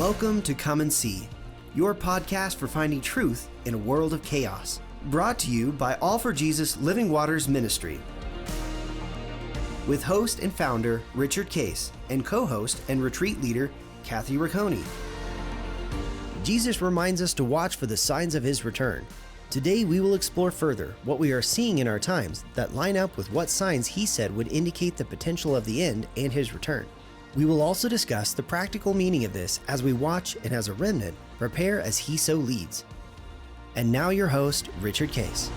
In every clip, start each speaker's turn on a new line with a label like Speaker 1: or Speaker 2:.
Speaker 1: Welcome to Come and See, your podcast for finding truth in a world of chaos. Brought to you by All for Jesus Living Waters Ministry. With host and founder Richard Case and co-host and retreat leader Kathy Ricconi. Jesus reminds us to watch for the signs of his return. Today we will explore further what we are seeing in our times that line up with what signs he said would indicate the potential of the end and his return. We will also discuss the practical meaning of this as we watch and as a remnant prepare as he so leads. And now your host, Richard Case.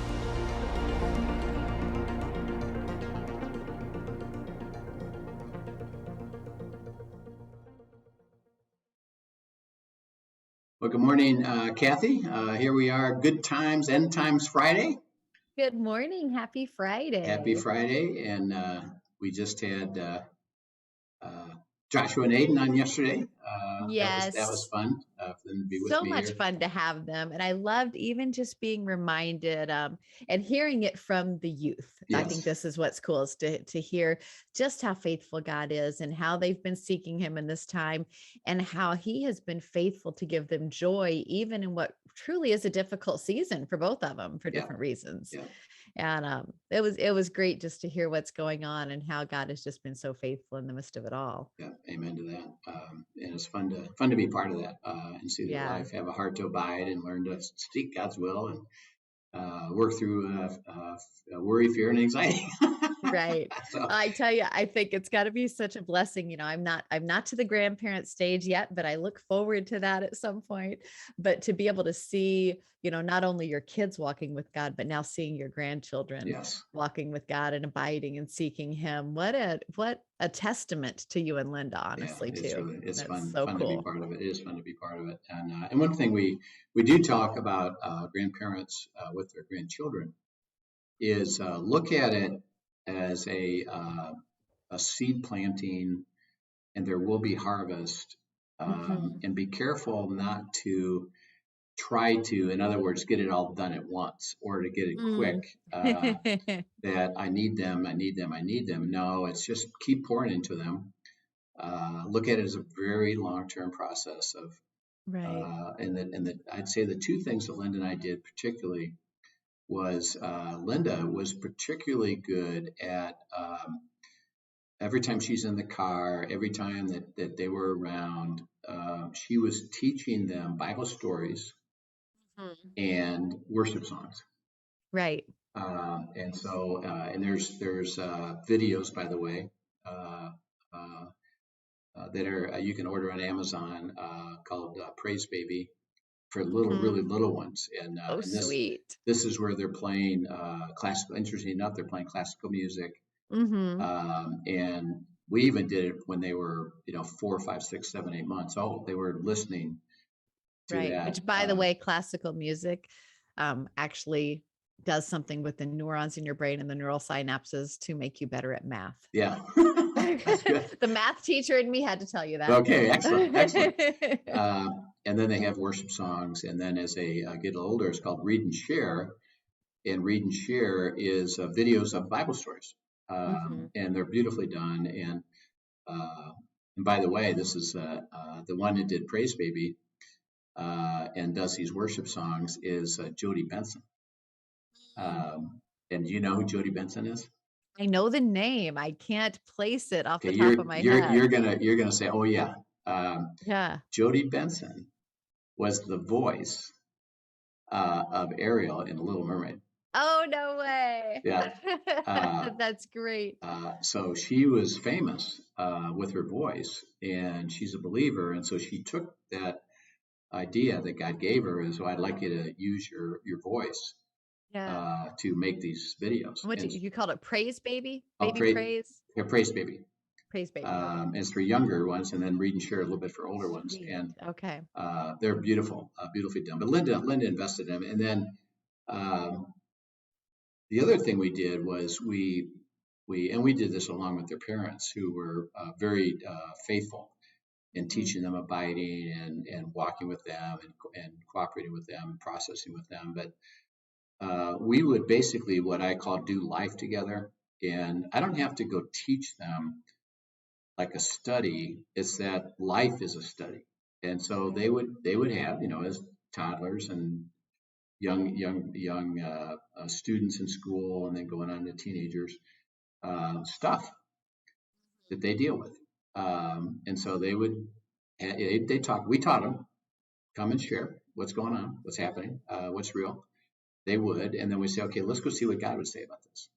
Speaker 2: Well, good morning, Kathy. Here we are, Good Times, End Times Friday.
Speaker 3: Good morning. Happy Friday.
Speaker 2: Happy Friday. And we just had Joshua and Aiden on yesterday.
Speaker 3: Yes.
Speaker 2: That was fun for them to be with
Speaker 3: so
Speaker 2: me
Speaker 3: much
Speaker 2: here.
Speaker 3: fun to have them. And I loved even just being reminded and hearing it from the youth. I think this is what's cool is to hear just how faithful God is and how they've been seeking him in this time and how he has been faithful to give them joy, even in what truly is a difficult season for both of them for different reasons. Yeah. And it was great just to hear what's going on and how God has just been so faithful in the midst of it all.
Speaker 2: Yeah, amen to that. And it's fun to be part of that and see their life, have a heart to abide and learn to seek God's will and work through worry, fear, and anxiety.
Speaker 3: Right. So, I tell you, I think it's got to be such a blessing. You know, I'm not to the grandparent stage yet, but I look forward to that at some point. But to be able to see, you know, not only your kids walking with God, but now seeing your grandchildren walking with God and abiding and seeking him. What a testament to you and Linda, honestly, too.
Speaker 2: It's fun
Speaker 3: so
Speaker 2: cool.
Speaker 3: To
Speaker 2: be part of it. It is fun to be part of it. And one thing we do talk about grandparents with their grandchildren is look at it as a seed planting, and there will be harvest. And be careful not to try to, in other words, get it all done at once or to get it quick. That I need them. No, it's just keep pouring into them. Look at it as a very long-term process of, and I'd say the two things that Linda and I did particularly was Linda was particularly good at every time she's in the car, every time that they were around, she was teaching them Bible stories and worship songs.
Speaker 3: Right.
Speaker 2: And so, and there's videos, by the way, that are you can order on Amazon called Praise Baby for really little ones. And,
Speaker 3: sweet.
Speaker 2: This is where they're playing classical. Interesting enough, they're playing classical music. And we even did it when they were, 4, 5, 6, 7, 8 months old. They were listening to that.
Speaker 3: Which, by the way, classical music actually does something with the neurons in your brain and the neural synapses to make you better at math.
Speaker 2: Yeah.
Speaker 3: The math teacher in me had to tell you that.
Speaker 2: Okay, excellent. And then they have worship songs. And then as they get older, it's called Read and Share. And Read and Share is videos of Bible stories. And they're beautifully done. And by the way, this is the one that did Praise Baby and does these worship songs is Jody Benson. And do you know who Jody Benson is?
Speaker 3: I know the name. I can't place it off the top of my head.
Speaker 2: You're gonna say, oh yeah. Jody Benson was the voice of Ariel in The Little Mermaid.
Speaker 3: Oh, no way.
Speaker 2: Yeah.
Speaker 3: That's great.
Speaker 2: So she was famous with her voice, and she's a believer. And so she took that idea that God gave her is, I'd like you to use your voice to make these videos.
Speaker 3: What you called it? Praise Baby?
Speaker 2: Praise? Yeah, Praise Baby.
Speaker 3: Praise Baby.
Speaker 2: It's for younger ones, and then Read and Share a little bit for older ones. And they're beautiful, beautifully done. But Linda invested in them. And then the other thing we did was we did this along with their parents, who were very faithful in teaching them abiding and walking with them and cooperating with them and processing with them. But we would basically what I call do life together. And I don't have to go teach them like a study. It's that life is a study. And so they would have, as toddlers and young students in school, and then going on to teenagers, stuff that they deal with. And so they talk. We taught them, come and share what's going on, what's happening, what's real. They would, and then we say, okay, let's go see what God would say about this.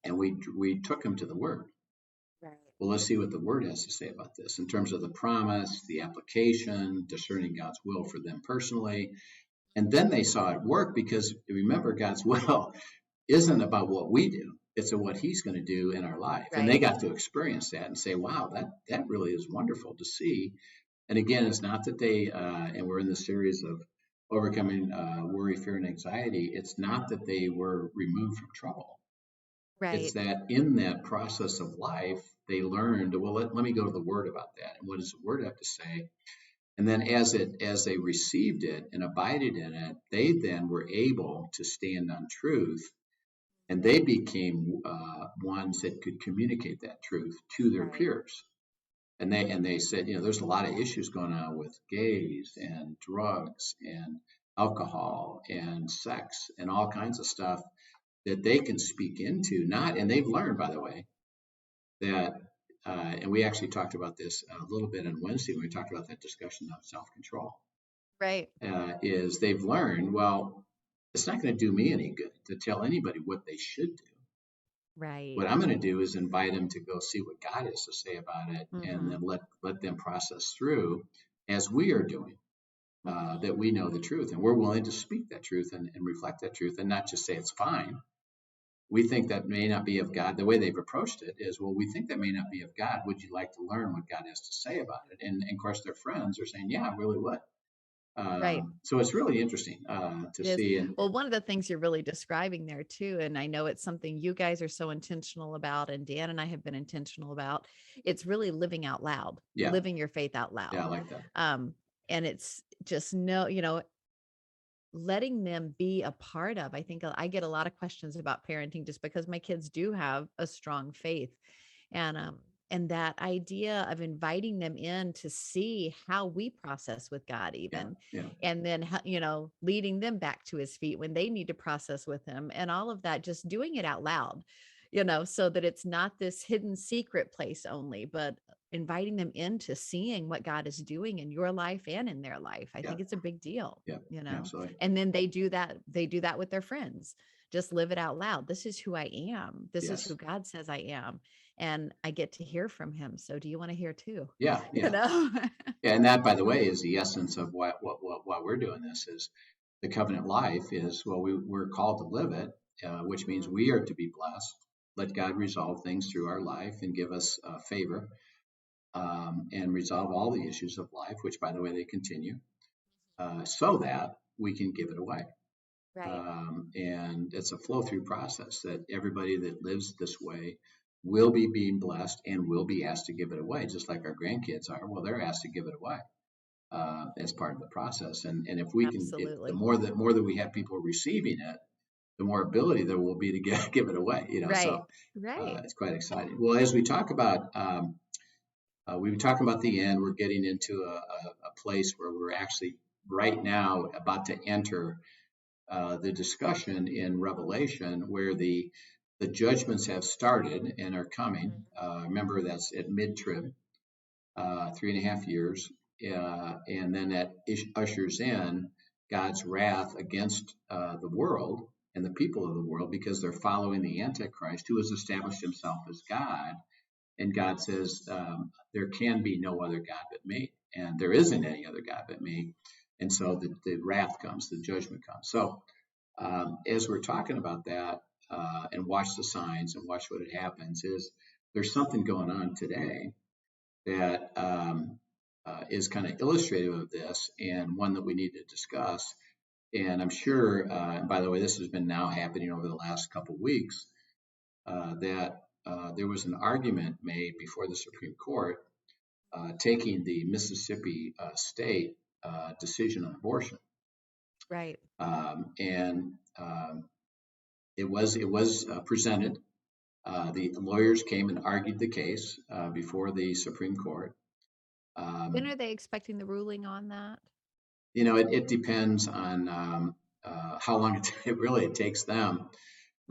Speaker 2: And we took them to the Word.
Speaker 3: Right.
Speaker 2: Well, let's see what the Word has to say about this in terms of the promise, the application, discerning God's will for them personally. And then they saw it work, because remember, God's will isn't about what we do. It's what He's going to do in our life.
Speaker 3: Right.
Speaker 2: And they got to experience that and say, wow, that really is wonderful to see. And again, it's not that they, and we're in the series of overcoming worry, fear, and anxiety. It's not that they were removed from trouble.
Speaker 3: Right.
Speaker 2: It's that in that process of life, they learned, well, let me go to the Word about that. And what does the Word have to say? And then as they received it and abided in it, they then were able to stand on truth, and they became ones that could communicate that truth to their
Speaker 3: Right.
Speaker 2: peers. And they said, there's a lot of issues going on with gays and drugs and alcohol and sex and all kinds of stuff that they can speak into. And they've learned, by the way, that, and we actually talked about this a little bit on Wednesday when we talked about that discussion of self-control.
Speaker 3: Right.
Speaker 2: Is they've learned, well, it's not going to do me any good to tell anybody what they should do.
Speaker 3: Right.
Speaker 2: What I'm going to do is invite them to go see what God has to say about it,
Speaker 3: Mm-hmm.
Speaker 2: and then let them process through as we are doing, that we know the truth, and we're willing to speak that truth and reflect that truth, and not just say it's fine. We think that may not be of God. The way they've approached it is, well, we think that may not be of God. Would you like to learn what God has to say about it? And of course, their friends are saying, yeah, I really would.
Speaker 3: Right.
Speaker 2: So it's really interesting to see. And
Speaker 3: well, one of the things you're really describing there too, and I know it's something you guys are so intentional about, and Dan and I have been intentional about, it's really living out loud,
Speaker 2: yeah,
Speaker 3: living your faith out loud.
Speaker 2: yeah, I like that.
Speaker 3: And it's just letting them be a part of. I think I get a lot of questions about parenting just because my kids do have a strong faith. And that idea of inviting them in to see how we process with God, even,
Speaker 2: Yeah.
Speaker 3: and then, leading them back to His feet when they need to process with Him, and all of that, just doing it out loud, so that it's not this hidden secret place only, but inviting them into seeing what God is doing in your life and in their life. I think it's a big deal,
Speaker 2: Yeah, absolutely.
Speaker 3: and then they do that with their friends. Just live it out loud. This is who I am. This is who God says I am. And I get to hear from Him. So do you want to hear too?
Speaker 2: Yeah. Yeah. And that, by the way, is the essence of why we're doing this. Is the covenant life is, well, we're called to live it, which means we are to be blessed. Let God resolve things through our life and give us favor, and resolve all the issues of life, which, by the way, they continue, so that we can give it away.
Speaker 3: Right.
Speaker 2: And it's a flow through process that everybody that lives this way will be being blessed and will be asked to give it away, just like our grandkids are. Well, they're asked to give it away as part of the process. And if we
Speaker 3: Absolutely.
Speaker 2: the more that we have people receiving it, the more ability there will be to give it away.
Speaker 3: Right.
Speaker 2: So
Speaker 3: Right.
Speaker 2: it's quite exciting. Well, as we talk about, we were talking about the end. We're getting into a place where we're actually right now about to enter the discussion in Revelation, where the judgments have started and are coming. Remember, that's at mid-trib, 3.5 years. And then that ushers in God's wrath against the world and the people of the world, because they're following the Antichrist, who has established himself as God. And God says, there can be no other God but me. And there isn't any other God but me. And so the wrath comes, the judgment comes. So as we're talking about that, and watch the signs and watch what it happens, is there's something going on today that is kind of illustrative of this, and one that we need to discuss. And I'm sure, by the way, this has been now happening over the last couple of weeks, that there was an argument made before the Supreme Court, taking the Mississippi state decision on abortion.
Speaker 3: Right.
Speaker 2: And it was presented. The lawyers came and argued the case before the Supreme Court.
Speaker 3: When are they expecting the ruling on that?
Speaker 2: It depends on how long it takes them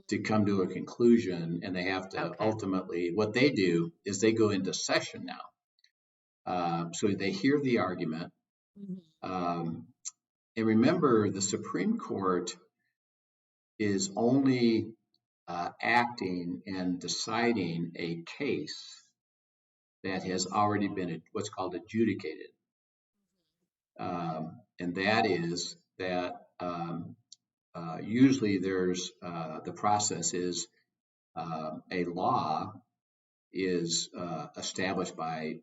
Speaker 2: to come to a conclusion, and they have to ultimately, what they do is they go into session now. So they hear the argument. And remember, the Supreme Court is only acting and deciding a case that has already been what's called adjudicated. And that is that usually there's the process is a law is established by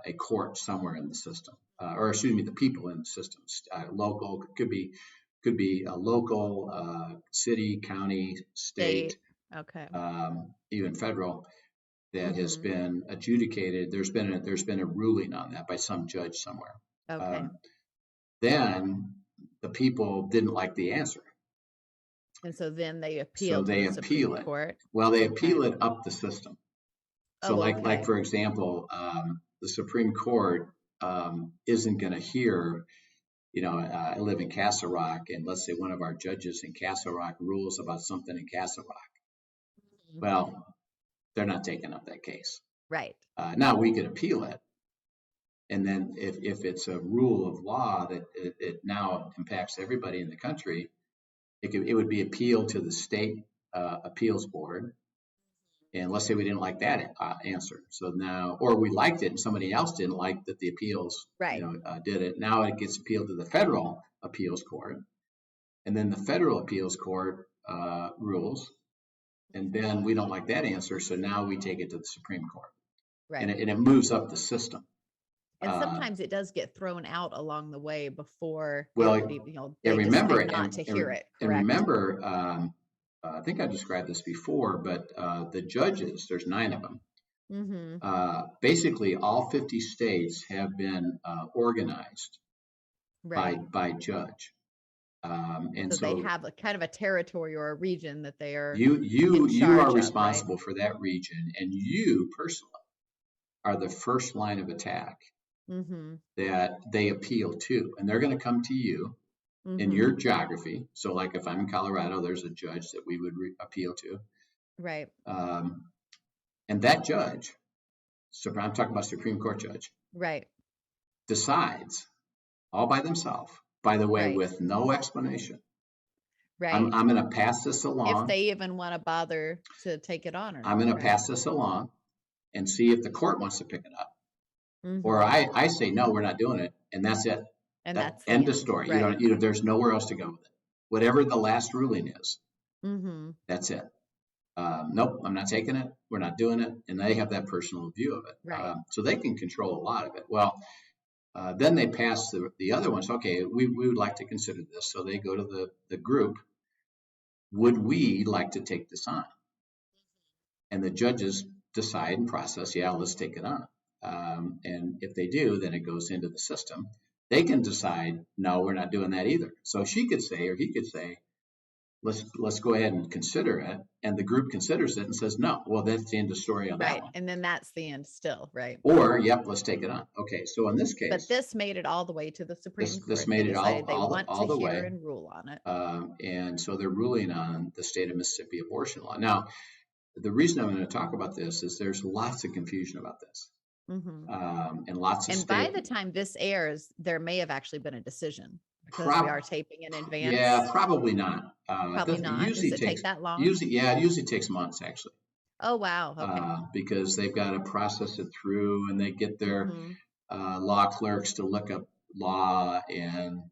Speaker 2: a court somewhere in the system, or excuse me, the people in the system. Local could be a local, city, county, state, even federal, that has been adjudicated. There's been a ruling on that by some judge somewhere. Then the people didn't like the answer.
Speaker 3: And so then they appeal to the Supreme Court.
Speaker 2: Well, they appeal it up the system. So like for example, the Supreme Court isn't going to hear, I live in Castle Rock, and let's say one of our judges in Castle Rock rules about something in Castle Rock. Well, they're not taking up that case.
Speaker 3: Right.
Speaker 2: Now we could appeal it. And then if it's a rule of law that it now impacts everybody in the country, it would be appealed to the state appeals board. And let's say we didn't like that answer. So now, or we liked it and somebody else didn't like that the appeals did it. Now it gets appealed to the federal appeals court. And then the federal appeals court rules. And then we don't like that answer. So now we take it to the Supreme Court. Right. And it moves up the system.
Speaker 3: And sometimes it does get thrown out along the way before
Speaker 2: they
Speaker 3: remember not to hear it. Correct?
Speaker 2: And remember, I think I described this before, but the judges, there's 9 of them. Basically, all 50 states have been organized by judge. And so
Speaker 3: they have a kind of a territory or a region that they are.
Speaker 2: You are responsible for that region, and you personally are the first line of attack that they appeal to, and they're going to come to you in your geography. So like if I'm in Colorado, there's a judge that we would appeal to.
Speaker 3: Right.
Speaker 2: And that judge, so I'm talking about Supreme Court judge,
Speaker 3: right,
Speaker 2: decides all by themselves, by the way, with no explanation.
Speaker 3: Right.
Speaker 2: I'm going to pass this along.
Speaker 3: If they even want to bother to take it on or not.
Speaker 2: I'm going to pass this along and see if the court wants to pick it up. Or I say, no, we're not doing it. And that's it.
Speaker 3: And that's
Speaker 2: end of story. Right. There's nowhere else to go with it. Whatever the last ruling is, that's it. Nope, I'm not taking it. We're not doing it. And they have that personal view of it.
Speaker 3: Right.
Speaker 2: So they can control a lot of it. Well, then they pass the other ones. Okay, we would like to consider this. So they go to the group. Would we like to take this on? And the judges decide and process, let's take it on. And if they do, then it goes into the system. They can decide, no, we're not doing that either. So she could say, or he could say, let's go ahead and consider it. And the group considers it and says, no, well, that's the end of the story on that one.
Speaker 3: And then that's the end still, right?
Speaker 2: Or, let's take it on. Okay, so in this case.
Speaker 3: But this made it all the way to the Supreme Court.
Speaker 2: This made it all the way.
Speaker 3: And rule on it.
Speaker 2: And so they're ruling on the state of Mississippi abortion law. Now, the reason I'm going to talk about this is there's lots of confusion about this. And lots of
Speaker 3: by the time this airs, there may have actually been a decision because we are taping in advance.
Speaker 2: Yeah, probably not.
Speaker 3: Probably not. Does it take that long?
Speaker 2: It usually takes months actually.
Speaker 3: Oh wow! Okay.
Speaker 2: Because they've got to process it through, and they get their law clerks to look up law and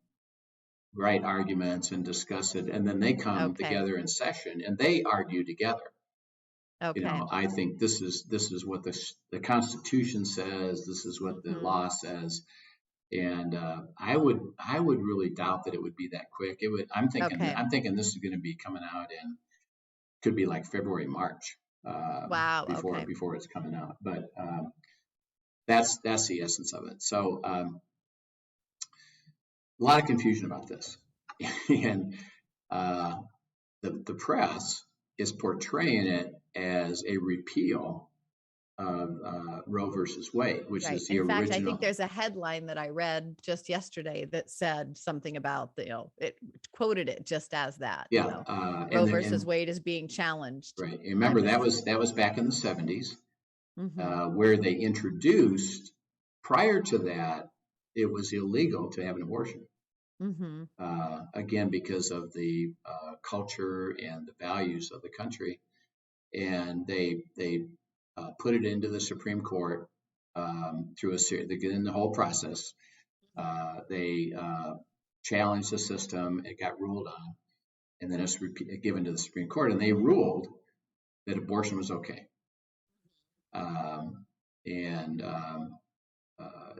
Speaker 2: write arguments and discuss it, and then they come together in session and they argue together. Okay. I think this is what the Constitution says. This is what the law says, and I would really doubt that it would be that quick. I'm thinking this is going to be coming out in could be like February, March.
Speaker 3: Wow.
Speaker 2: Before it's coming out, but that's the essence of it. So a lot of confusion about this, and the press is portraying it as a repeal of Roe versus Wade, which
Speaker 3: Right.
Speaker 2: is the
Speaker 3: In fact, I
Speaker 2: original.
Speaker 3: think there's a headline that I read just yesterday that said something about it quoted it just as that,
Speaker 2: Yeah,
Speaker 3: Roe versus Wade is being challenged
Speaker 2: right. And
Speaker 3: by
Speaker 2: remember,
Speaker 3: this.
Speaker 2: that was back in the 70s,
Speaker 3: Mm-hmm.
Speaker 2: where they introduced. Prior to that, it was illegal to have an abortion.
Speaker 3: Mm-hmm.
Speaker 2: Again, because of the culture and the values of the country, and they put it into the Supreme Court through a series. They get in the whole process. They challenged the system. It got ruled on, and then it's given to the Supreme Court, and they ruled that abortion was okay. And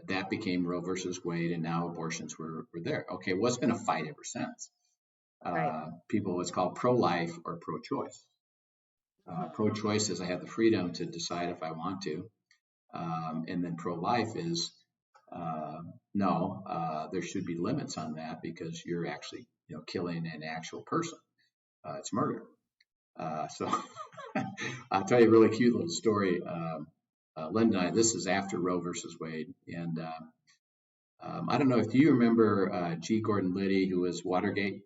Speaker 2: that became Roe versus Wade, and now abortions were there. Okay, well, it's been a fight ever since.
Speaker 3: Right.
Speaker 2: People, what's called pro-life or pro-choice. Pro-choice is I have the freedom to decide if I want to, and then pro-life is no, there should be limits on that because you're actually killing an actual person. It's murder. So I'll tell you a really cute little story. Linda and I, this is after Roe versus Wade, and I don't know if you remember G. Gordon Liddy, who was Watergate.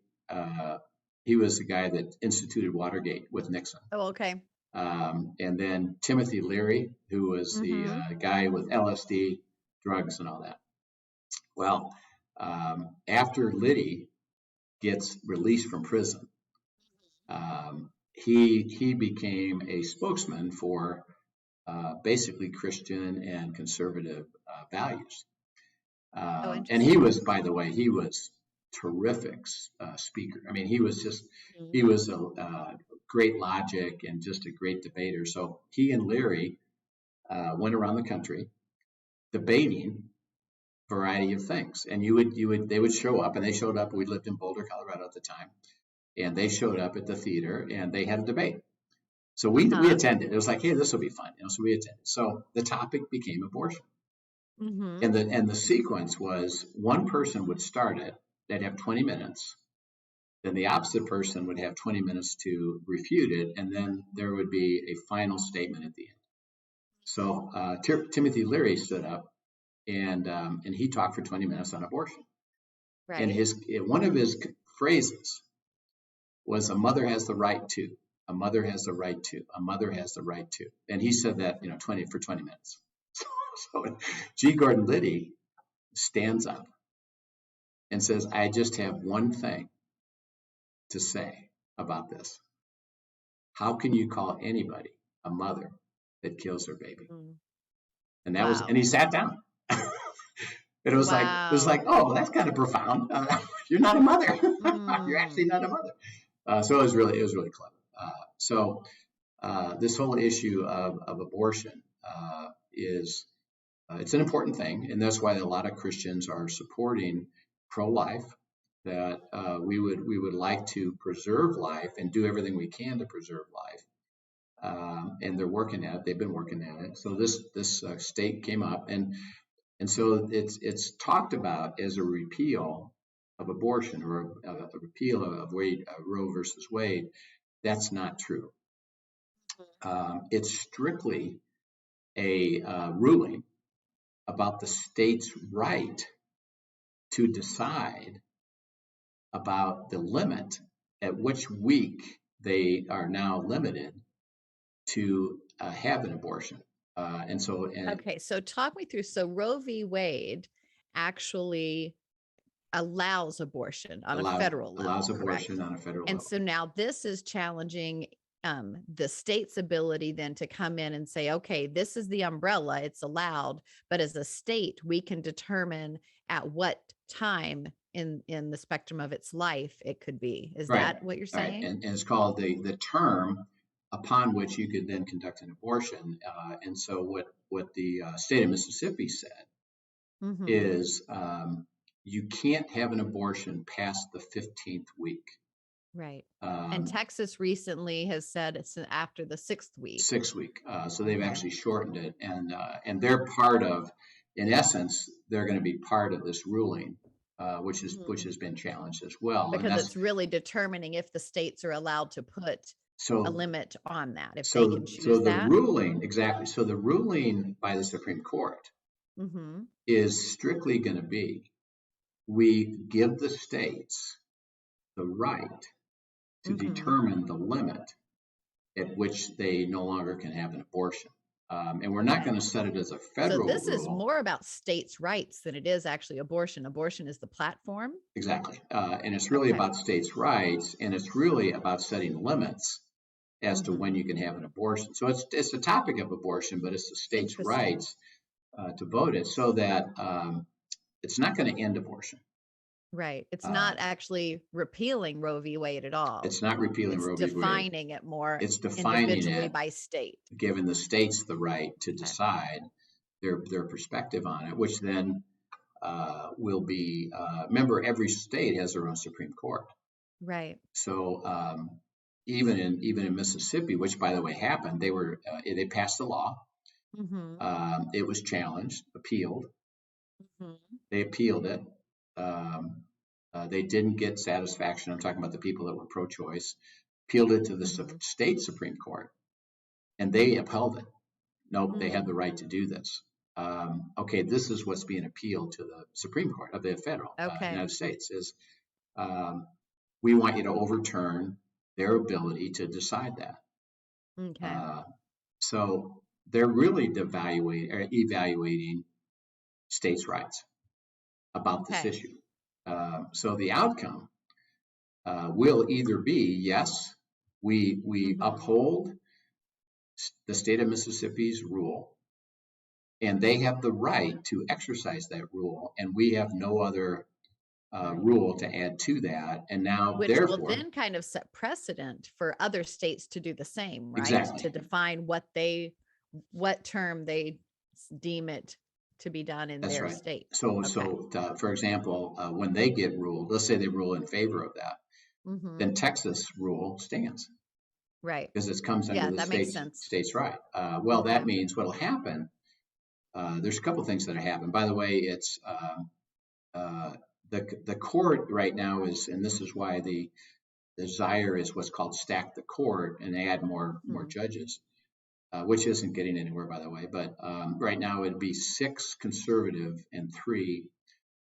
Speaker 2: He was the guy that instituted Watergate with Nixon.
Speaker 3: Oh, okay.
Speaker 2: And then Timothy Leary, who was the guy with LSD, drugs, and all that. Well, after Liddy gets released from prison, he became a spokesman for basically Christian and conservative values. And he was, by the way, he was terrific speaker. I mean, he was a great logic and just a great debater. So he and Leary went around the country debating a variety of things. And they would show up, and they showed up. We lived in Boulder, Colorado at the time, and they showed up at the theater, and they had a debate. So we attended. It was like, hey, this will be fun. So we attended. So the topic became abortion. And the sequence was one person would start it. They'd have 20 minutes. Then the opposite person would have 20 minutes to refute it, and then there would be a final statement at the end. So Timothy Leary stood up, and he talked for 20 minutes on abortion. Right. And one of his phrases was, "A mother has the right to. A mother has the right to. A mother has the right to." And he said that 20 minutes. So G. Gordon Liddy stands up and says, "I just have one thing to say about this. How can you call anybody a mother that kills her baby?" And that was, and he sat down. And it was like, oh, that's kind of profound. You're not a mother. You're actually not a mother. So it was really clever. So this whole issue of abortion is it's an important thing, and that's why a lot of Christians are supporting pro-life. That we would like to preserve life and do everything we can to preserve life, and they're working at it. They've been working at it. So this state came up, and so it's talked about as a repeal of abortion or a repeal of Roe versus Wade. That's not true. It's strictly a ruling about the state's right to decide about the limit at which week they are now limited to have an abortion. Okay,
Speaker 3: so talk me through. So Roe v. Wade actually allows abortion on a federal level.
Speaker 2: Allows abortion on a federal level.
Speaker 3: And so now this is challenging the state's ability then to come in and say, okay, this is the umbrella, it's allowed, but as a state, we can determine at what time in the spectrum of its life it could be. Is that what you're saying?
Speaker 2: Right. And it's called the term upon which you could then conduct an abortion. And so what the state of Mississippi said is you can't have an abortion past the 15th week.
Speaker 3: Right. And Texas recently has said it's after the 6th week.
Speaker 2: 6th week. So they've actually shortened it. And they're part of, in essence, they're going to be part of this ruling, which has been challenged as well.
Speaker 3: Because it's really determining if the states are allowed to put a limit on that if they
Speaker 2: So,
Speaker 3: can
Speaker 2: so
Speaker 3: choose
Speaker 2: the
Speaker 3: that?
Speaker 2: ruling, exactly. So the ruling by the Supreme Court
Speaker 3: Mm-hmm.
Speaker 2: is strictly going to be, we give the states the right to
Speaker 3: Mm-hmm.
Speaker 2: determine the limit at which they no longer can have an abortion. And we're not
Speaker 3: Okay.
Speaker 2: going to set it as a
Speaker 3: So
Speaker 2: federal
Speaker 3: this is
Speaker 2: rule.
Speaker 3: more about states' rights than it is actually abortion. Abortion is the platform.
Speaker 2: Exactly. And it's really
Speaker 3: Okay.
Speaker 2: about states' rights, and it's really about setting limits as to when
Speaker 3: Mm-hmm.
Speaker 2: you can have an abortion. So it's the topic of abortion, but it's the states'
Speaker 3: Interesting.
Speaker 2: rights to vote it, so that it's not going to end abortion.
Speaker 3: Right. It's
Speaker 2: Uh,
Speaker 3: not actually repealing Roe v. Wade at all.
Speaker 2: it's not repealing
Speaker 3: It's
Speaker 2: Roe v. Wade.
Speaker 3: defining it more
Speaker 2: It's defining
Speaker 3: individually
Speaker 2: it,
Speaker 3: by state.
Speaker 2: giving the states the right to
Speaker 3: Okay.
Speaker 2: decide their perspective on it, which then will be. Remember, every state has their own Supreme Court.
Speaker 3: Right.
Speaker 2: So even in Mississippi, which by the way happened, they passed a law.
Speaker 3: Mm-hmm.
Speaker 2: It was challenged, appealed.
Speaker 3: Mm-hmm.
Speaker 2: They appealed it. Um, they didn't get satisfaction. I'm talking about the people that were pro-choice. Appealed it to the
Speaker 3: Mm-hmm.
Speaker 2: state Supreme Court, and they upheld it. Nope, they
Speaker 3: Mm.
Speaker 2: had the right to do this. Okay, this is what's being appealed to the Supreme Court of the federal
Speaker 3: Okay.
Speaker 2: United States is um, we want you to overturn their ability to decide that.
Speaker 3: Okay.
Speaker 2: So they're really evaluating states' rights about this
Speaker 3: Okay.
Speaker 2: issue. So the outcome will either be yes, we
Speaker 3: Mm-hmm.
Speaker 2: uphold the state of Mississippi's rule, and they have the right to exercise that rule, and we have no other
Speaker 3: Right.
Speaker 2: rule to add to that. And now,
Speaker 3: Which will
Speaker 2: therefore,
Speaker 3: then kind of set precedent for other states to do the same, right?
Speaker 2: exactly.
Speaker 3: To define what term they deem it to be done in
Speaker 2: That's
Speaker 3: their
Speaker 2: right.
Speaker 3: state.
Speaker 2: So,
Speaker 3: Okay.
Speaker 2: for example, when they get ruled, let's say they rule in favor of that,
Speaker 3: Mm-hmm.
Speaker 2: then Texas rule stands
Speaker 3: Right.
Speaker 2: because it comes under
Speaker 3: Yeah,
Speaker 2: the
Speaker 3: that makes sense.
Speaker 2: state's right. Well,
Speaker 3: Okay.
Speaker 2: that means what'll happen. There's a couple things that happen. By the way, it's the court right now is, and this is why the desire is what's called stack the court and add more
Speaker 3: Mm-hmm.
Speaker 2: judges, which isn't getting anywhere, by the way. But right now it'd be 6 conservative and 3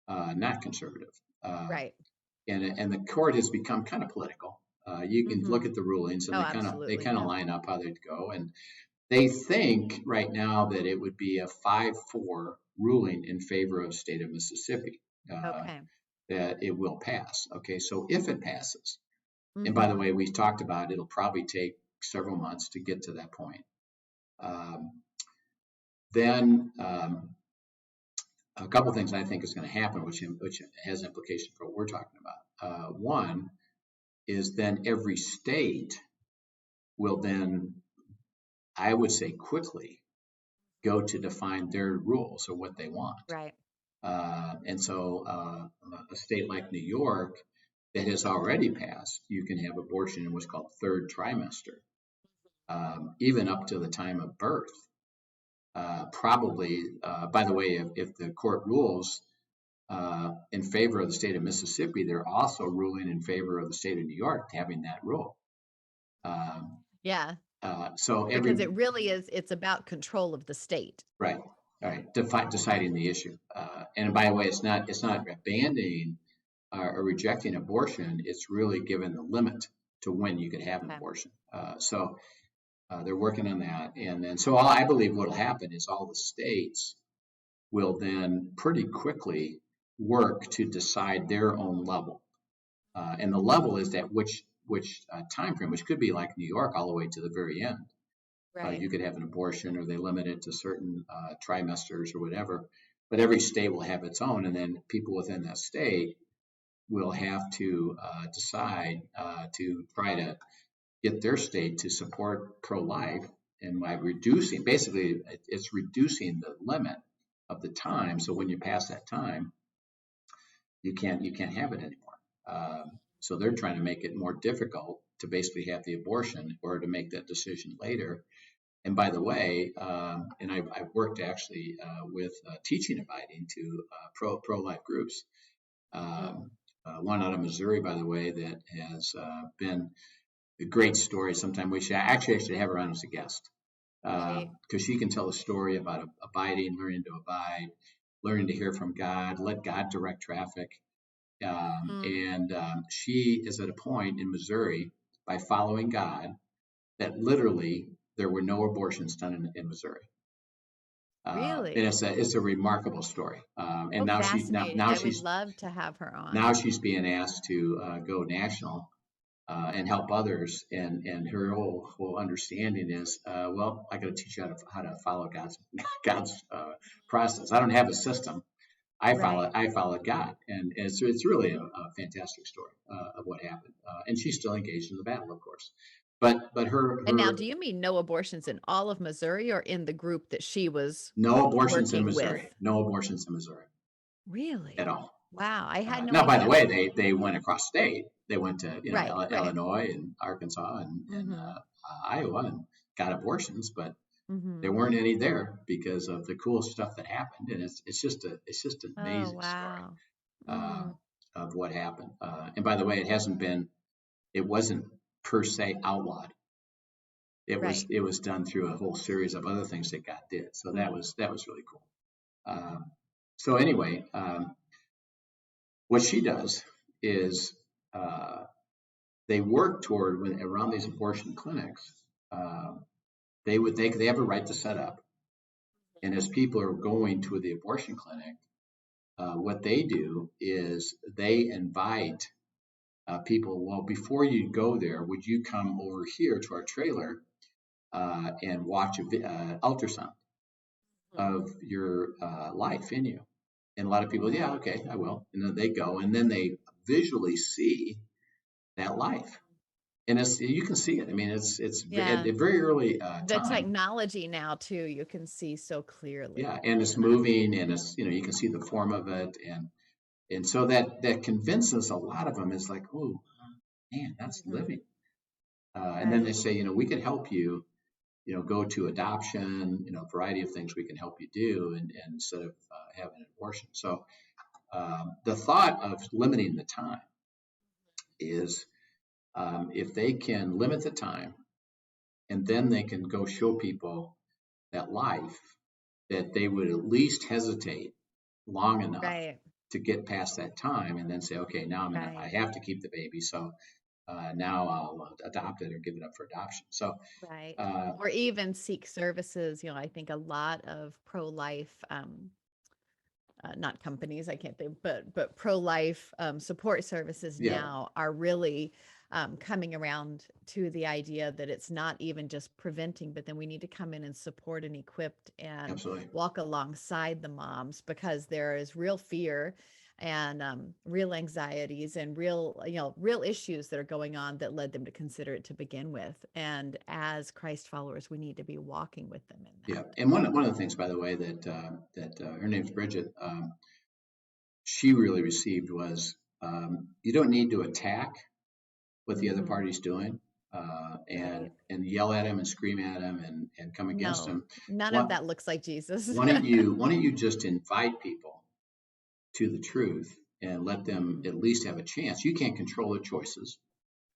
Speaker 2: not conservative.
Speaker 3: Right.
Speaker 2: And the court has become kind of political. You can look
Speaker 3: Mm-hmm.
Speaker 2: at the rulings, and
Speaker 3: Oh,
Speaker 2: they kind
Speaker 3: absolutely.
Speaker 2: of
Speaker 3: Yeah.
Speaker 2: line up how they'd go. And they think right now that it would be a 5-4 ruling in favor of the state of Mississippi,
Speaker 3: Okay.
Speaker 2: that it will pass. Okay, so if it passes, and by the
Speaker 3: Mm-hmm.
Speaker 2: way, we talked about it'll probably take several months to get to that point. Then a couple things I think is going to happen, which has implication for what we're talking about. One is then every state will then, I would say, quickly go to define their rules or what they want.
Speaker 3: Right.
Speaker 2: And so a state like New York that has already passed, you can have abortion in what's called third trimester, even up to the time of birth. Probably, by the way, if the court rules in favor of the state of Mississippi, they're also ruling in favor of the state of New York having that rule.
Speaker 3: Yeah.
Speaker 2: So
Speaker 3: Because it really is, it's about control of the state.
Speaker 2: right, deciding the issue. And by the way, it's not abandoning or rejecting abortion. It's really giving the limit to when you can have an abortion. So they're working on that, and then so I believe what will happen is all the states will then pretty quickly work to decide their own level, and the level is that which time frame, which could be like New York all the way to the very end.
Speaker 3: Right.
Speaker 2: You could have an abortion, or they limit it to certain trimesters or whatever. But every state will have its own, and then people within that state will have to decide to try to get their state to support pro-life, and by reducing, basically, it's reducing the limit of the time. So when you pass that time, you can't have it anymore. So they're trying to make it more difficult to basically have the abortion or to make that decision later. And by the way, and I've worked actually with teaching abiding to pro-life groups. One out of Missouri, by the way, that has been a great story. Sometime we should actually have her on as a guest,
Speaker 3: Right.
Speaker 2: because she can tell a story about abiding, learning to abide, learning to hear from God, let God direct traffic.
Speaker 3: Mhm.
Speaker 2: And she is at a point in Missouri, by following God, that literally there were no abortions done in Missouri. And
Speaker 3: Really?
Speaker 2: it's a remarkable story. And
Speaker 3: Oh,
Speaker 2: now
Speaker 3: fascinating. I would love to have her
Speaker 2: now
Speaker 3: on.
Speaker 2: she's being asked to go national and help others. And her whole understanding is, well, I got to teach you how to follow God's process. I don't have a system.
Speaker 3: Right.
Speaker 2: I followed God, and it's really a fantastic story of what happened. And she's still engaged in the battle, of course. But
Speaker 3: And now,
Speaker 2: her
Speaker 3: do you mean no abortions in all of Missouri or in the group that she was
Speaker 2: no abortions in
Speaker 3: working
Speaker 2: Missouri,
Speaker 3: with?
Speaker 2: no abortions in Missouri at
Speaker 3: Really?
Speaker 2: all.
Speaker 3: Wow, I had no
Speaker 2: Now, by the
Speaker 3: idea.
Speaker 2: way, they went across state. They went to
Speaker 3: Right, right.
Speaker 2: Illinois and Arkansas and
Speaker 3: Mhm.
Speaker 2: Iowa and got abortions, but there
Speaker 3: Mhm.
Speaker 2: weren't any there because of the cool stuff that happened. And it's just an
Speaker 3: Oh,
Speaker 2: amazing story
Speaker 3: wow.
Speaker 2: uh,
Speaker 3: Mm,
Speaker 2: of what happened. And by the way, it wasn't per se outlawed.
Speaker 3: right.
Speaker 2: It was done through a whole series of other things that God did. So
Speaker 3: Mhm.
Speaker 2: that was really cool. Um, so anyway, what she does is uh, they work toward around these abortion clinics. Uh, they have a right to set up, and as people are going to the abortion clinic, what they do is they invite people. Well, before you go there, would you come over here to our trailer and watch a ultrasound
Speaker 3: Mhm.
Speaker 2: of your life in you? And a lot of people, yeah, okay, I will. And then they go, and then they visually see that life, and you can see it. I mean, it's at
Speaker 3: Yeah.
Speaker 2: a very early
Speaker 3: The
Speaker 2: time.
Speaker 3: technology now too, you can see so
Speaker 2: Yeah,
Speaker 3: clearly,
Speaker 2: and it's moving, and it's you can see the form of it, and so that convinces a lot of them. Is like, oh man, that's
Speaker 3: Mhm.
Speaker 2: living. And then they
Speaker 3: Right.
Speaker 2: say, we can help you, go to adoption, a variety of things we can help you do, and instead of having an abortion. So the thought of limiting the time is, if they can limit the time, and then they can go show people that life, that they would at least hesitate long enough
Speaker 3: Right.
Speaker 2: to get past that time, and then say, okay, now I
Speaker 3: Right.
Speaker 2: have to keep the baby, so now I'll adopt it or give it up for adoption. So
Speaker 3: Right.
Speaker 2: uh,
Speaker 3: Or even seek services. I think a lot of pro-life, not companies, I can't think, but pro-life support services
Speaker 2: yeah,
Speaker 3: now are really coming around to the idea that it's not even just preventing, but then we need to come in and support and equipped and
Speaker 2: absolutely.
Speaker 3: walk alongside the moms, because there is real fear and real anxieties and real issues that are going on that led them to consider it to begin with. And as Christ followers, we need to be walking with them in
Speaker 2: Yeah,
Speaker 3: that.
Speaker 2: and one of the things, by the way, that her name's Bridget, she really received was, you don't need to attack what the other
Speaker 3: Hmm.
Speaker 2: party's doing,
Speaker 3: Right.
Speaker 2: and yell at him and scream at him and come against
Speaker 3: No,
Speaker 2: him.
Speaker 3: none of
Speaker 2: What
Speaker 3: that looks like Jesus.
Speaker 2: why don't you just invite people to the truth and let them
Speaker 3: Mhm.
Speaker 2: at least have a chance? You can't control their choices,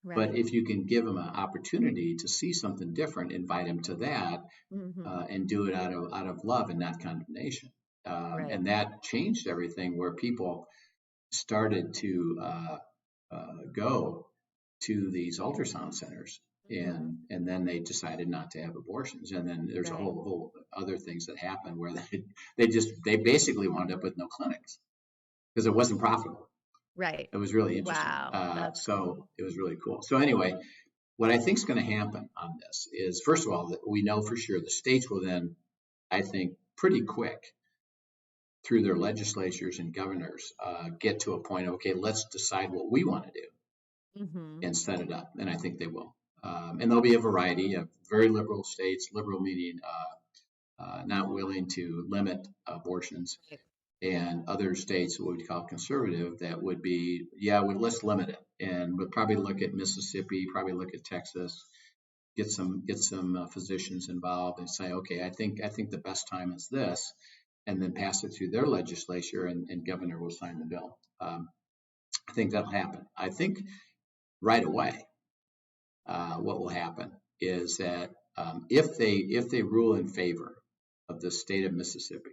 Speaker 2: but
Speaker 3: Right.
Speaker 2: if you can give them an opportunity to see something different, invite them to that,
Speaker 3: Mhm.
Speaker 2: and do it out of love and not condemnation.
Speaker 3: Right.
Speaker 2: And that changed everything, where people started to go to these ultrasound centers,
Speaker 3: Mhm.
Speaker 2: and then they decided not to have abortions, and then there's a
Speaker 3: Right.
Speaker 2: whole other things that happened where they basically wound up with no clinics because it wasn't profitable.
Speaker 3: Right.
Speaker 2: It was really interesting.
Speaker 3: Wow, that's cool.
Speaker 2: So it was really cool. So anyway, what I think is going to happen on this is, first of all, that we know for sure the states will then, I think, pretty quick through their legislatures and governors, get to a point of, okay, let's decide what we want to do
Speaker 3: Mhm.
Speaker 2: and set it up. And I think they will. And there'll be a variety of very liberal states, liberal meaning not willing to limit abortions,
Speaker 3: Right.
Speaker 2: and other states, what we call conservative, that would be, yeah, well, let's limit it. And we'll probably look at Mississippi, probably look at Texas, get some physicians involved and say, okay, I think the best time is this, and then pass it through their legislature, and governor will sign the bill. I think that'll happen. I think right away, what will happen is that if they rule in favor of the state of Mississippi,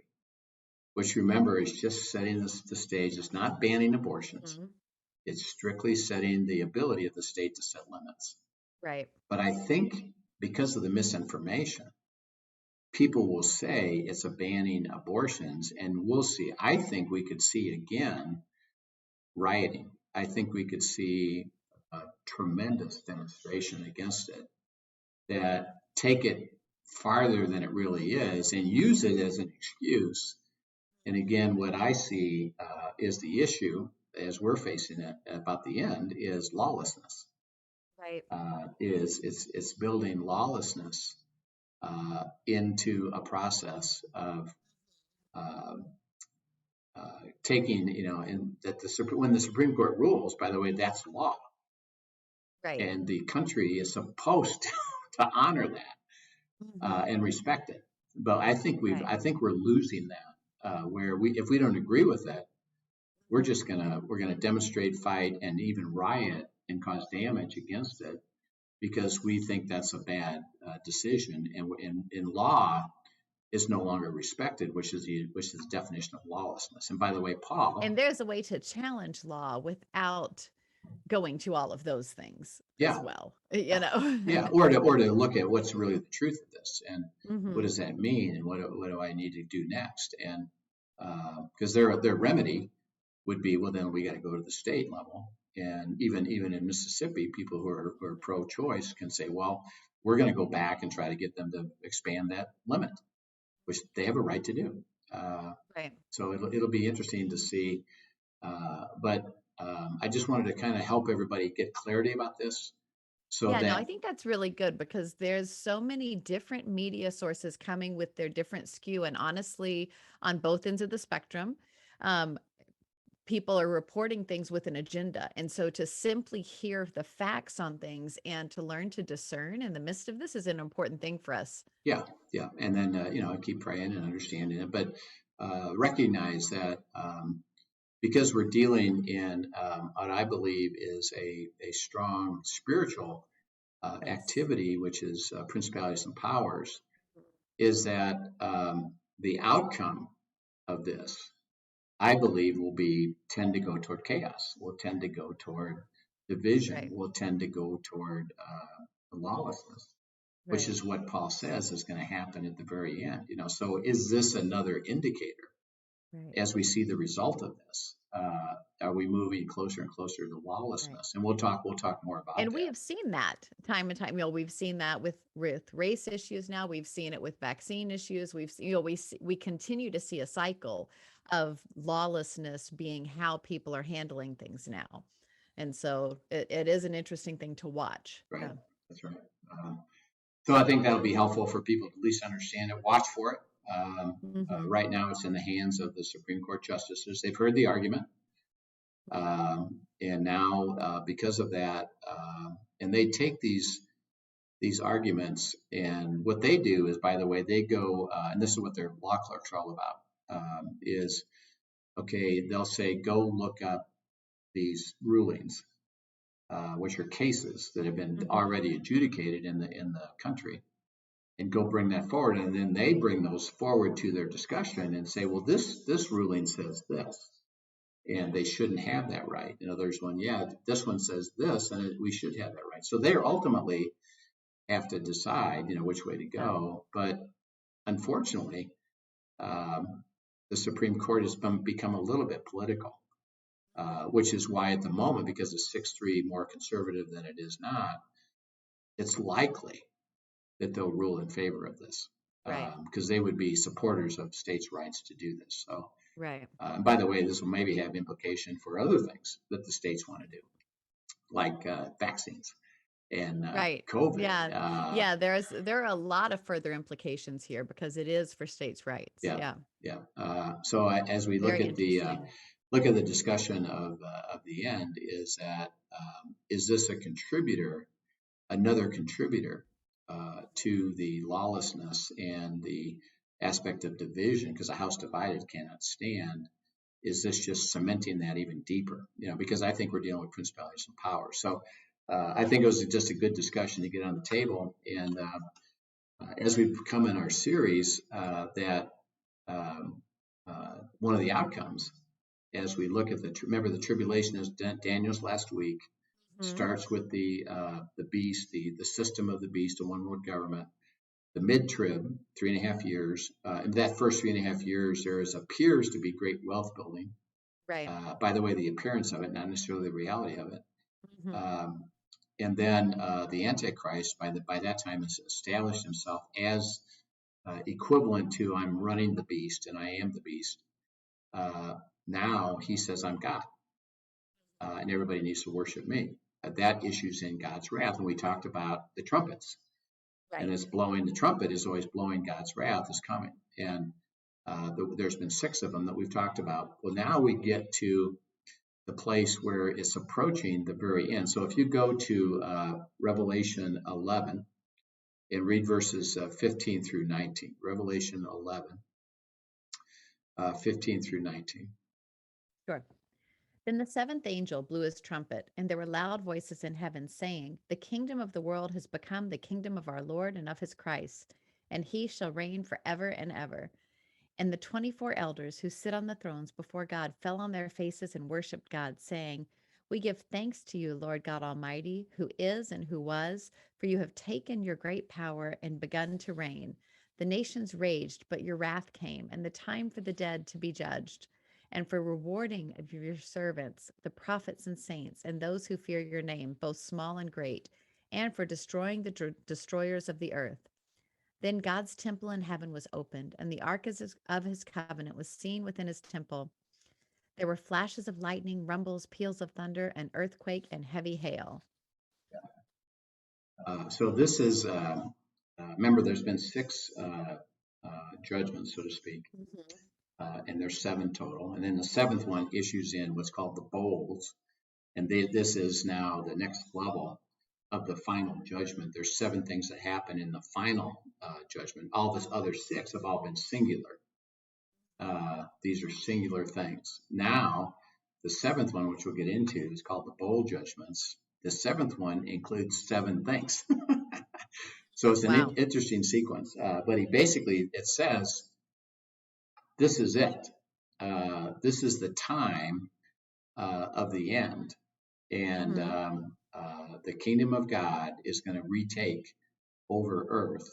Speaker 2: which remember is just setting the stage, it's not banning abortions. Mm-hmm. It's strictly setting the ability of the state to set limits.
Speaker 3: Right.
Speaker 2: But I think because of the misinformation, people will say it's a banning abortions, and we'll see. I think we could see again rioting. I think we could see a tremendous demonstration against it that take it farther than it really is and use it as an excuse. And again, what I see is the issue as we're facing it about the end is lawlessness.
Speaker 3: Right.
Speaker 2: It's building lawlessness into a process of taking, and that when the Supreme Court rules, by the way, that's law.
Speaker 3: Right.
Speaker 2: And the country is supposed to honor that and respect it. But I think we're losing that where if we don't agree with that, we're gonna demonstrate, fight, and even riot and cause damage against it because we think that's a bad decision. And in law is no longer respected, which is the definition of lawlessness. And by the way, Paul.
Speaker 3: And there's a way to challenge law without going to all of those things as well,
Speaker 2: Yeah, or to look at what's really the truth of this and what does that mean and what do I need to do next? And because their remedy would be, well, then we got to go to the state level. And even in Mississippi, people who are pro-choice can say, well, we're going to go back and try to get them to expand that limit, which they have a right to do.
Speaker 3: Right.
Speaker 2: So it'll be interesting to see. But I just wanted to kind of help everybody get clarity about this. So
Speaker 3: I think that's really good because there's so many different media sources coming with their different skew. And honestly, on both ends of the spectrum, people are reporting things with an agenda. And so to simply hear the facts on things and to learn to discern in the midst of this is an important thing for us.
Speaker 2: Yeah. And then, keep praying and understanding it, but recognize that because we're dealing in what I believe is a strong spiritual activity, which is principalities and powers, is that the outcome of this, I believe, will tend to go toward chaos, will tend to go toward division, will tend to go toward lawlessness, which is what Paul says is going to happen at the very end. So is this another indicator as we see the result of this? Are we moving closer and closer to lawlessness? And we'll talk more about that.
Speaker 3: And we have seen that time and time. We've seen that with race issues. Now we've seen it with vaccine issues. We continue to see a cycle of lawlessness being how people are handling things now. And so it is an interesting thing to watch.
Speaker 2: Right. Yeah. That's right. So I think that'll be helpful for people to at least understand it, watch for it. Right now it's in the hands of the Supreme Court justices. They've heard the argument. And now because of that, and they take these arguments, and what they do is, by the way, they go, and this is what their law clerks are all about, is, okay, they'll say, go look up these rulings, which are cases that have been already adjudicated in the country, and go bring that forward. And then they bring those forward to their discussion and say, well, this ruling says this, and they shouldn't have that right. There's one, this one says this, and we should have that right. So they ultimately have to decide, which way to go. But unfortunately, the Supreme Court has become a little bit political, which is why at the moment, because it's 6-3 more conservative than it is not, it's likely that they'll rule in favor of this, because they would be supporters of states' rights to do this. So, and by the way, this will maybe have implication for other things that the states want to do, like vaccines and COVID.
Speaker 3: There are a lot of further implications here because it is for states' rights.
Speaker 2: So as we look at the discussion of the end, is that is this another contributor to the lawlessness and the aspect of division, because a house divided cannot stand? Is this just cementing that even deeper? Because I think we're dealing with principalities and powers. So I think it was just a good discussion to get on the table. And as we come in our series, that one of the outcomes, as we look at remember the tribulation is Daniel's last week, starts with the beast, the system of the beast, a one world government. The mid-trib, 3.5 years. In that first 3.5 years, there appears to be great wealth building.
Speaker 3: Right.
Speaker 2: By the way, the appearance of it, not necessarily the reality of it. And then the Antichrist, by that time, has established himself as equivalent to I'm running the beast and I am the beast. Now he says I'm God, and everybody needs to worship me. That issues in God's wrath. And we talked about the trumpets. Right. And it's blowing, the trumpet is always blowing God's wrath is coming. And there's been 6 of them that we've talked about. Well, now we get to the place where it's approaching the very end. So if you go to Revelation 11 and read verses 15 through 19, Revelation 11, 15 through 19.
Speaker 3: Sure. Then the 7th angel blew his trumpet, and there were loud voices in heaven saying, "The kingdom of the world has become the kingdom of our Lord and of his Christ, and he shall reign forever and ever." And the 24 elders who sit on the thrones before God fell on their faces and worshiped God, saying, "We give thanks to you, Lord God Almighty, who is and who was, for you have taken your great power and begun to reign. The nations raged, but your wrath came, and the time for the dead to be judged, and for rewarding of your servants, the prophets and saints, and those who fear your name, both small and great, and for destroying the destroyers of the earth." Then God's temple in heaven was opened, and the ark of his covenant was seen within his temple. There were flashes of lightning, rumbles, peals of thunder, an earthquake, and heavy hail.
Speaker 2: So this is, remember, there's been 6 judgments, so to speak. And there's 7 total. And then the 7th one issues in what's called the bowls. And this is now the next level of the final judgment. There's 7 things that happen in the final judgment. All this other 6 have all been singular. These are singular things. Now, the 7th one, which we'll get into, is called the bowl judgments. The 7th one includes 7 things. So it's an interesting sequence. But it says, this is it. This is the time of the end. And the kingdom of God is going to retake over earth.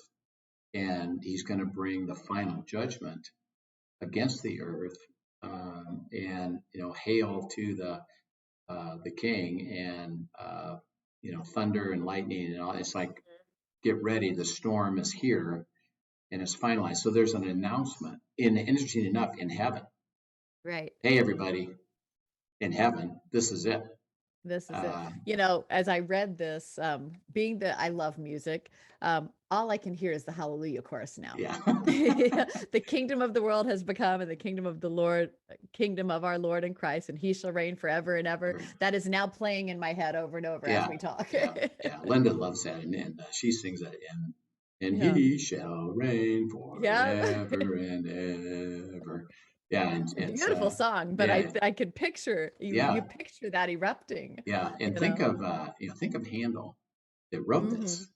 Speaker 2: And he's going to bring the final judgment against the earth. And, hail to the king, and, thunder and lightning and all. It's like, get ready. The storm is here. And it's finalized. So there's an announcement, interesting enough, in heaven.
Speaker 3: Right.
Speaker 2: Hey, everybody, in heaven, this is it.
Speaker 3: This is it. As I read this, being that I love music, all I can hear is the Hallelujah chorus now.
Speaker 2: Yeah.
Speaker 3: The kingdom of the world has become, and the kingdom of our Lord and Christ, and he shall reign forever and ever. Right. That is now playing in my head over and over as we talk.
Speaker 2: Yeah. Linda loves that, and she sings that and he shall reign forever and ever. Yeah, and it's
Speaker 3: beautiful song, but I could picture you picture that erupting.
Speaker 2: Yeah, and think of Handel that wrote this.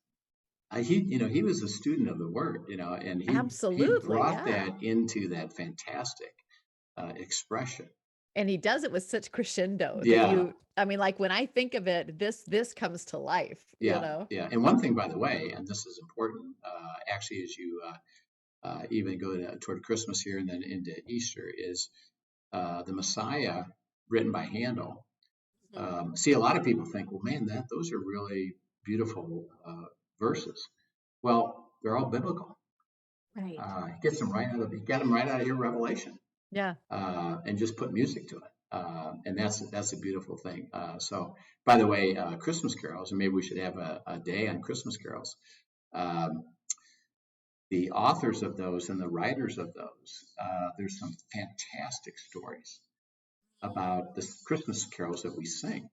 Speaker 2: He was a student of the word, and he brought that into that fantastic expression.
Speaker 3: And he does it with such crescendo. That when I think of it, this comes to life.
Speaker 2: Yeah. And one thing, by the way, and this is important, actually, as you even go toward Christmas here and then into Easter, is the Messiah written by Handel. See, a lot of people think, well, man, those are really beautiful verses. Well, they're all biblical.
Speaker 3: Right.
Speaker 2: Get them right out of your Revelation.
Speaker 3: Yeah.
Speaker 2: And just put music to it. And that's a beautiful thing. So, by the way, Christmas carols, and maybe we should have a day on Christmas carols. The authors of those and the writers of those, there's some fantastic stories about the Christmas carols that we sing.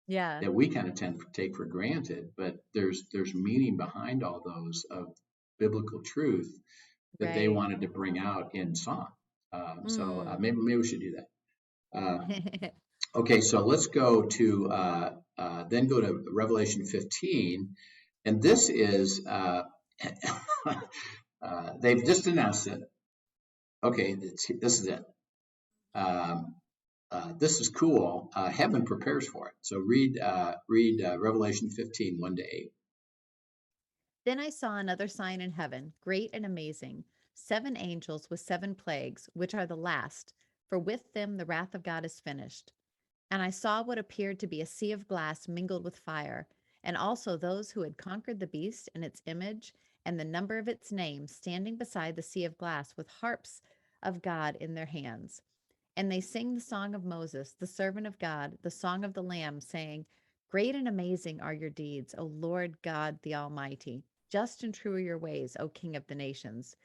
Speaker 3: Yeah.
Speaker 2: That we kind of tend to take for granted, but there's meaning behind all those of biblical truth that they wanted to bring out in song. So maybe we should do that. Okay, so let's go to then go to Revelation 15, and this is they've just announced it. Okay, this is it. This is cool. Heaven prepares for it. So read Revelation 15, 1 to 8.
Speaker 3: Then I saw another sign in heaven, great and amazing, 7 angels with 7 plagues, which are the last, for with them the wrath of God is finished. And I saw what appeared to be a sea of glass mingled with fire, and also those who had conquered the beast and its image and the number of its name standing beside the sea of glass with harps of God in their hands. And they sing the song of Moses, the servant of God, the song of the Lamb, saying, Great and amazing are your deeds, O Lord God the Almighty. Just and true are your ways, O King of the nations.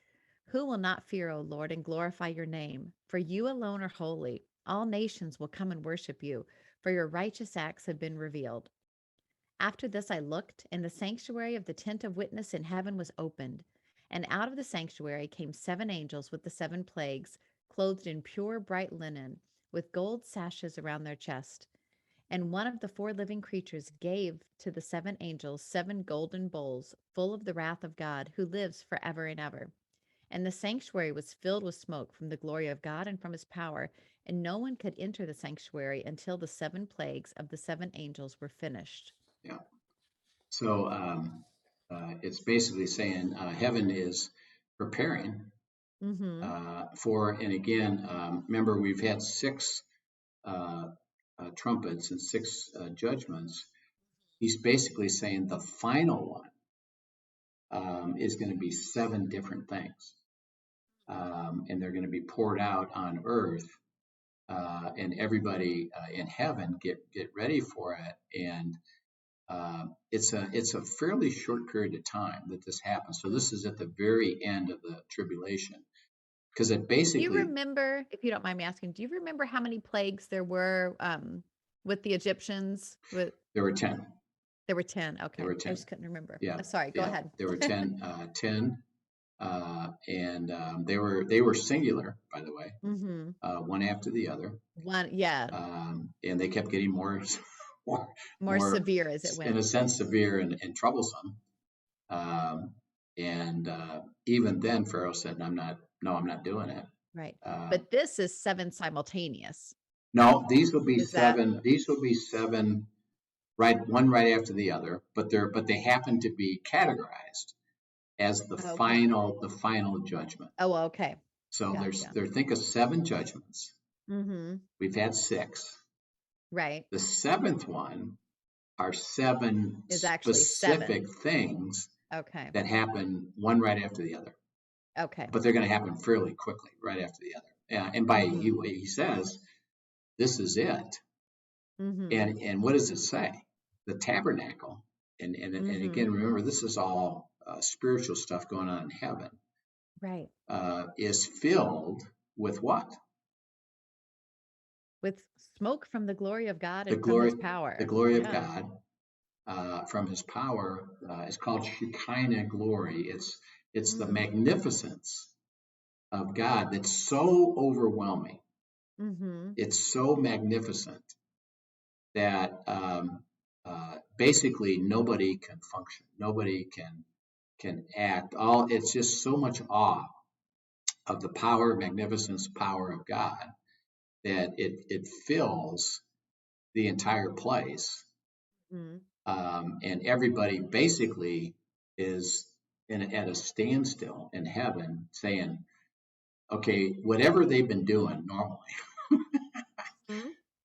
Speaker 3: Who will not fear, O Lord, and glorify your name? For you alone are holy. All nations will come and worship you, for your righteous acts have been revealed. After this I looked, and the sanctuary of the tent of witness in heaven was opened. And out of the sanctuary came 7 angels with the 7 plagues, clothed in pure bright linen, with gold sashes around their chest. And one of the 4 living creatures gave to the 7 angels 7 golden bowls full of the wrath of God, who lives forever and ever. And the sanctuary was filled with smoke from the glory of God and from his power, and no one could enter the sanctuary until the 7 plagues of the 7 angels were finished.
Speaker 2: Yeah. So it's basically saying heaven is preparing for, and again, remember we've had 6 trumpets and 6 judgments. He's basically saying the final one is going to be 7 different things, and they're going to be poured out on earth, and everybody in heaven get ready for it. And it's a fairly short period of time that this happens. So this is at the very end of the tribulation, because it basically.
Speaker 3: Do you remember, if you don't mind me asking, do you remember how many plagues there were with the Egyptians?
Speaker 2: There were 10.
Speaker 3: There were 10. Okay.
Speaker 2: There were 10.
Speaker 3: I just couldn't remember.
Speaker 2: Yeah.
Speaker 3: Sorry. Go ahead.
Speaker 2: There were 10, and they were singular, by the way, one after the other.
Speaker 3: One, yeah.
Speaker 2: And they kept getting more
Speaker 3: severe as it went.
Speaker 2: In a sense, severe and troublesome. And even then, Pharaoh said, I'm not doing it.
Speaker 3: Right. But this is 7 simultaneous.
Speaker 2: No, these will be 7. These will be 7, right, one right after the other. But they happen to be categorized as the final judgment.
Speaker 3: Oh, okay.
Speaker 2: So think of 7 judgments. We've had 6.
Speaker 3: Right.
Speaker 2: The 7th one are 7 specific things that happen one right after the other.
Speaker 3: Okay.
Speaker 2: But they're going to happen fairly quickly, right after the other. And by he says, this is it. And what does it say? The tabernacle. And again, remember, this is all spiritual stuff going on in heaven.
Speaker 3: Right.
Speaker 2: Is filled with what?
Speaker 3: With smoke from the glory of God and from his power.
Speaker 2: The glory of God from his power is called Shekinah glory. It's the magnificence of God that's so overwhelming. It's so magnificent that basically nobody can function. Nobody can act. It's just so much awe of the power, magnificence, power of God that it fills the entire place. And everybody basically is at a standstill in heaven saying, okay, whatever they've been doing normally,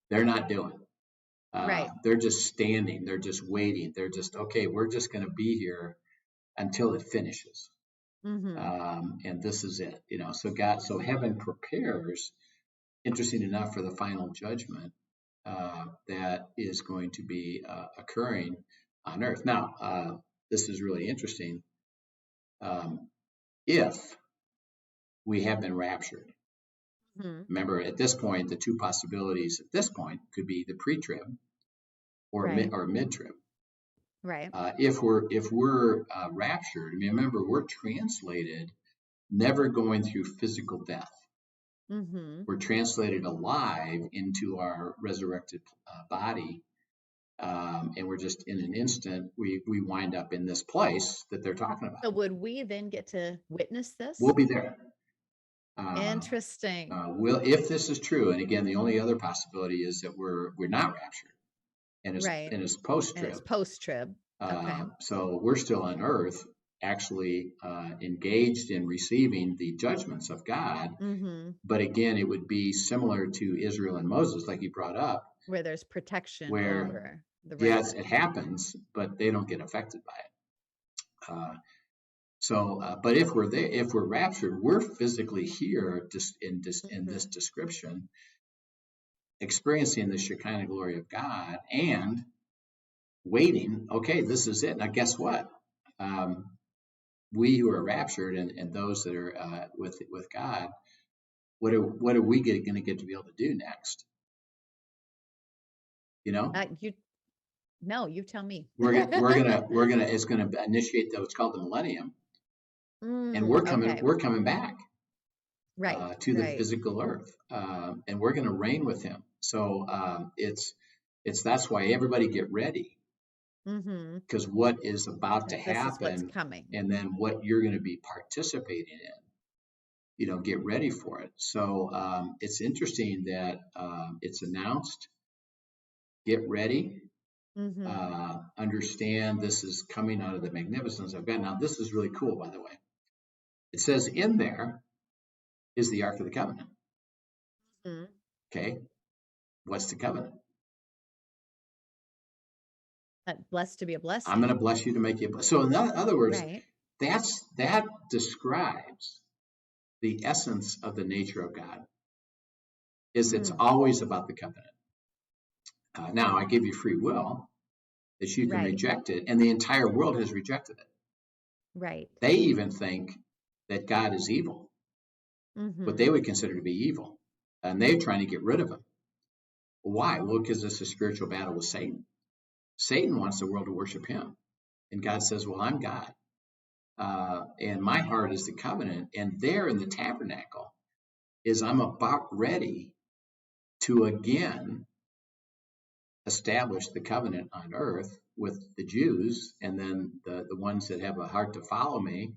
Speaker 2: they're not doing.
Speaker 3: Right.
Speaker 2: They're just standing. They're just waiting. They're just, okay, we're just going to be here until it finishes. And this is it, so heaven prepares, interesting enough, for the final judgment that is going to be occurring on earth. Now, this is really interesting. If we have been raptured, remember, at this point, the 2 possibilities at this point could be the pre-trib or mid-trib.
Speaker 3: Right.
Speaker 2: If we're raptured, remember, we're translated, never going through physical death.
Speaker 3: Mm-hmm.
Speaker 2: We're translated alive into our resurrected body. And we're just in an instant, we wind up in this place that they're talking about.
Speaker 3: So would we then get to witness this?
Speaker 2: We'll be there.
Speaker 3: Interesting.
Speaker 2: If this is true, and again, the only other possibility is that we're not raptured, and it's post-trib.
Speaker 3: And it's post-trib. Okay.
Speaker 2: So we're still on earth, actually engaged in receiving the judgments of God.
Speaker 3: Mm-hmm.
Speaker 2: But again, it would be similar to Israel and Moses, like you brought up,
Speaker 3: where there's protection
Speaker 2: where,
Speaker 3: over the remnant.
Speaker 2: Yes, it happens, but they don't get affected by it. But if we're there, if we're raptured, we're physically here, just in this description, experiencing the Shekinah glory of God and waiting. Okay, this is it. Now, guess what? We who are raptured and those that are with God, what are we going to get to be able to do next? You know,
Speaker 3: you tell me.
Speaker 2: we're gonna it's gonna initiate what's called the Millennium, and we're coming back,
Speaker 3: right,
Speaker 2: to the physical earth, and we're gonna reign with Him. So that's why everybody get ready, because what is about to happen,
Speaker 3: is what's coming,
Speaker 2: and then what you're going to be participating in. Get ready for it. So it's interesting that it's announced. Get ready. Understand this is coming out of the magnificence of God. Now, this is really cool, by the way. It says in there is the Ark of the Covenant. Okay. What's the covenant?
Speaker 3: Blessed to be a blessing.
Speaker 2: I'm going to bless you to make you a blessing. So in other words, that describes the essence of the nature of God. It's always about the covenant. Now, I give you free will that you can reject it, and the entire world has rejected it.
Speaker 3: Right.
Speaker 2: They even think that God is evil, what they would consider to be evil, and they're trying to get rid of him. Why? Well, because it's a spiritual battle with Satan. Satan wants the world to worship him, and God says, well, I'm God, and my heart is the covenant, and there in the tabernacle is I'm about ready to again establish the covenant on earth with the Jews, and then the ones that have a heart to follow me.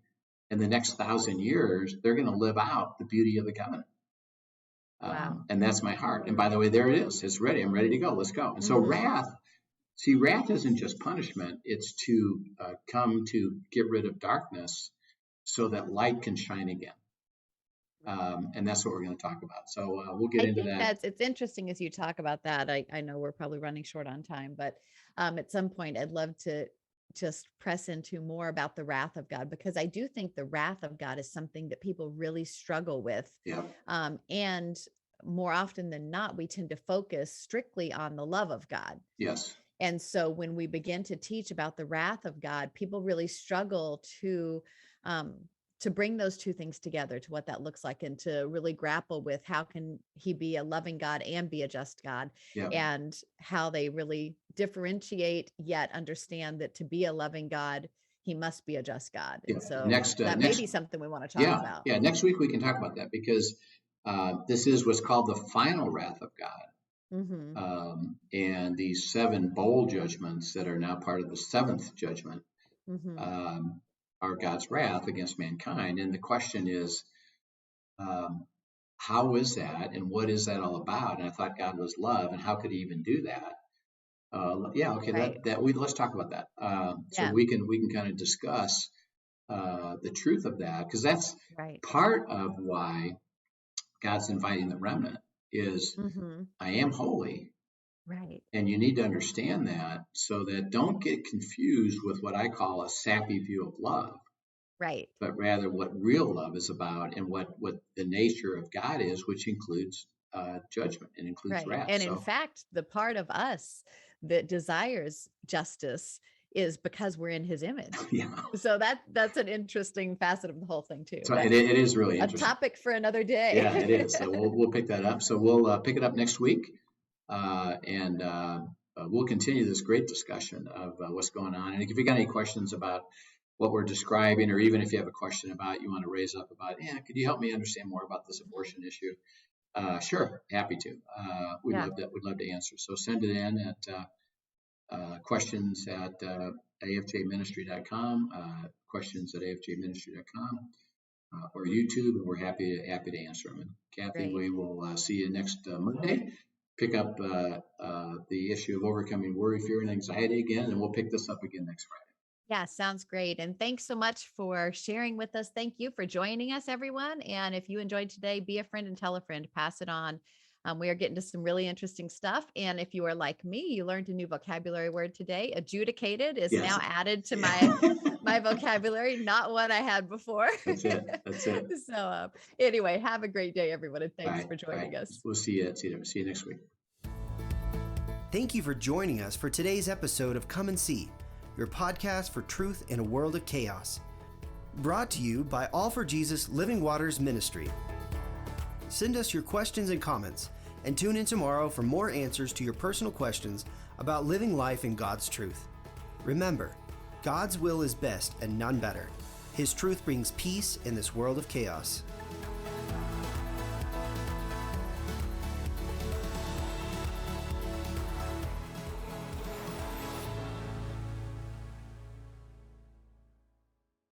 Speaker 2: In the next 1,000 years, they're going to live out the beauty of the covenant.
Speaker 3: Wow.
Speaker 2: And that's my heart. And by the way, there it is. It's ready. I'm ready to go. Let's go. And so wrath isn't just punishment. It's to come to get rid of darkness so that light can shine again. And that's what we're going to talk about. So we'll get into that.
Speaker 3: It's interesting as you talk about that. I know we're probably running short on time, but at some point I'd love to just press into more about the wrath of God, because I do think the wrath of God is something that people really struggle with.
Speaker 2: Yeah.
Speaker 3: And more often than not, we tend to focus strictly on the love of God.
Speaker 2: Yes.
Speaker 3: And so when we begin to teach about the wrath of God, people really struggle to bring those two things together, to what that looks like, and to really grapple with how can he be a loving God and be a just God, and how they really differentiate, yet understand that to be a loving God, he must be a just God. And so that may be something we want to talk about.
Speaker 2: Yeah, next week we can talk about that, because this is what's called the final wrath of God. And these 7 bowl judgments that are now part of the 7th judgment are God's wrath against mankind. And the question is, how is that, and what is that all about? And I thought God was love, and how could he even do that? Let's talk about that. So we can kind of discuss the truth of that, because that's part of why God's inviting the remnant is I am holy.
Speaker 3: Right.
Speaker 2: And you need to understand that, so that don't get confused with what I call a sappy view of love.
Speaker 3: Right.
Speaker 2: But rather what real love is about, and what the nature of God is, which includes judgment and includes wrath.
Speaker 3: And in fact, the part of us that desires justice is because we're in his image. So that's an interesting facet of the whole thing too.
Speaker 2: So it is really interesting.
Speaker 3: A topic for another day.
Speaker 2: Yeah, it is. So we'll pick that up. So we'll pick it up next week. And we'll continue this great discussion of what's going on. And if you got any questions about what we're describing, or even if you have a question about, you want to raise up about, could you help me understand more about this abortion issue? Sure, happy to. We'd love to answer. So send it in at questions at afjministry.com, questions@afjministry.com, or YouTube, and we're happy to answer them. And Kathy, we will see you next Monday. Pick up the issue of overcoming worry, fear, and anxiety again, and we'll pick this up again next Friday.
Speaker 3: Yeah, sounds great. And thanks so much for sharing with us. Thank you for joining us, everyone. And if you enjoyed today, be a friend and tell a friend, pass it on. We are getting to some really interesting stuff. And if you are like me, you learned a new vocabulary word today. Adjudicated is now added to my vocabulary, not what I had before.
Speaker 2: That's it.
Speaker 3: So anyway, have a great day, everyone. And thanks for joining us.
Speaker 2: We'll see you next week.
Speaker 1: Thank you for joining us for today's episode of Come and See, your podcast for truth in a world of chaos. Brought to you by All for Jesus Living Waters Ministry. Send us your questions and comments, and tune in tomorrow for more answers to your personal questions about living life in God's truth. Remember, God's will is best and none better. His truth brings peace in this world of chaos.